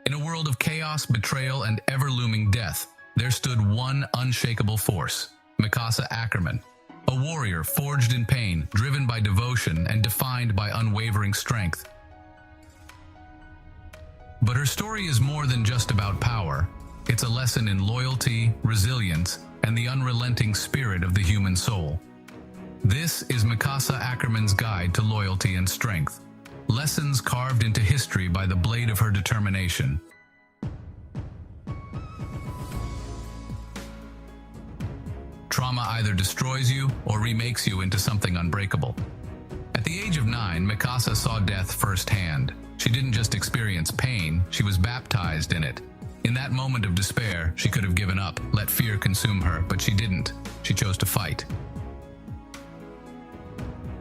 In a world of chaos, betrayal, and ever-looming death, there stood one unshakable force, Mikasa Ackerman, a warrior forged in pain, driven by devotion, and defined by unwavering strength. But her story is more than just about power. It's a lesson in loyalty, resilience, and the unrelenting spirit of the human soul. This is Mikasa Ackerman's guide to loyalty and strength, lessons carved into history by the blade of her determination. Trauma either destroys you or remakes you into something unbreakable. At the age of 9, Mikasa saw death firsthand. She didn't just experience pain, she was baptized in it. In that moment of despair, she could have given up, let fear consume her, but she didn't. She chose to fight.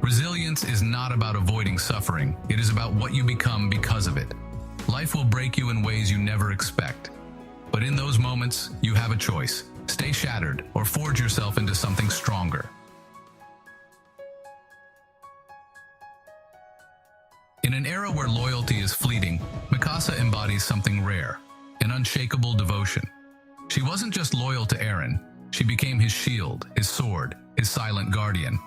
Resilience is not about avoiding suffering. It is about what you become because of it. Life will break you in ways you never expect. But in those moments, you have a choice. Stay shattered or forge yourself into something stronger. In an era where loyalty is fleeting, Mikasa embodies something rare, an unshakable devotion. She wasn't just loyal to Eren, she became his shield, his sword, his silent guardian.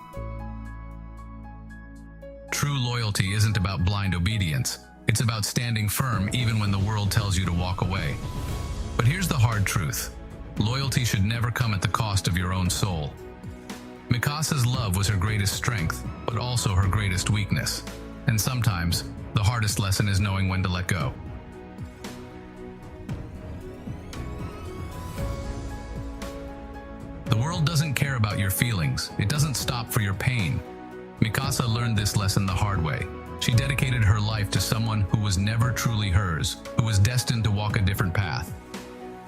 True loyalty isn't about blind obedience. It's about standing firm even when the world tells you to walk away. But here's the hard truth. Loyalty should never come at the cost of your own soul. Mikasa's love was her greatest strength, but also her greatest weakness. And sometimes, the hardest lesson is knowing when to let go. The world doesn't care about your feelings. It doesn't stop for your pain. Mikasa learned this lesson the hard way. She dedicated her life to someone who was never truly hers, who was destined to walk a different path.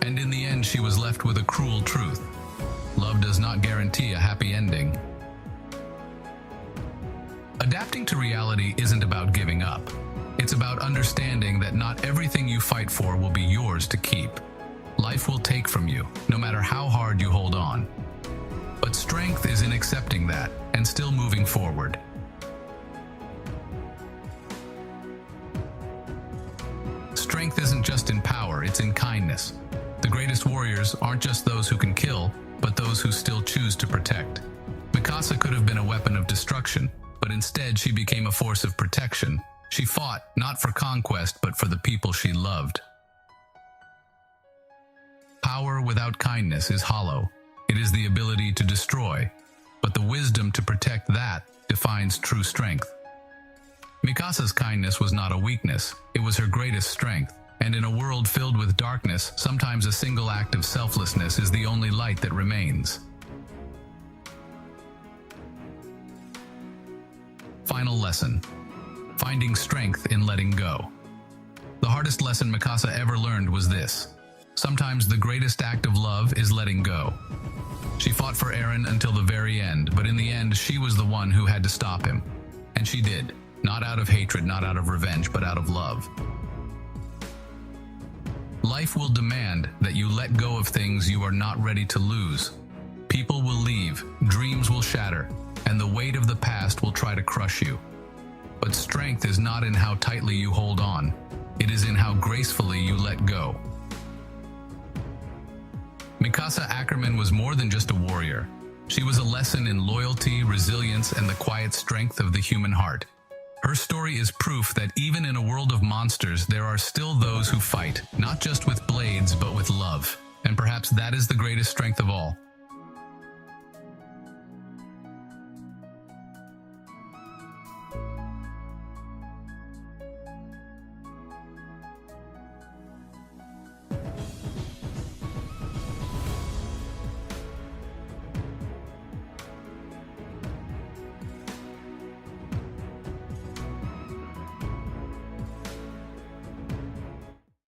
And in the end, she was left with a cruel truth. Love does not guarantee a happy ending. Adapting to reality isn't about giving up. It's about understanding that not everything you fight for will be yours to keep. Life will take from you, no matter how hard you hold on. But strength is in accepting that and still moving forward. Strength isn't just in power, it's in kindness. The greatest warriors aren't just those who can kill, but those who still choose to protect. Mikasa could have been a weapon of destruction, but instead she became a force of protection. She fought, not for conquest, but for the people she loved. Power without kindness is hollow. It is the ability to destroy, but the wisdom to protect that defines true strength. Mikasa's kindness was not a weakness, it was her greatest strength. And in a world filled with darkness, sometimes a single act of selflessness is the only light that remains. Final lesson: finding strength in letting go. The hardest lesson Mikasa ever learned was this: sometimes the greatest act of love is letting go. She fought for Eren until the very end, but in the end, she was the one who had to stop him. And she did, not out of hatred, not out of revenge, but out of love. Life will demand that you let go of things you are not ready to lose. People will leave, dreams will shatter, and the weight of the past will try to crush you. But strength is not in how tightly you hold on. It is in how gracefully you let go. Mikasa Ackerman was more than just a warrior. She was a lesson in loyalty, resilience, and the quiet strength of the human heart. Her story is proof that even in a world of monsters, there are still those who fight, not just with blades, but with love. And perhaps that is the greatest strength of all.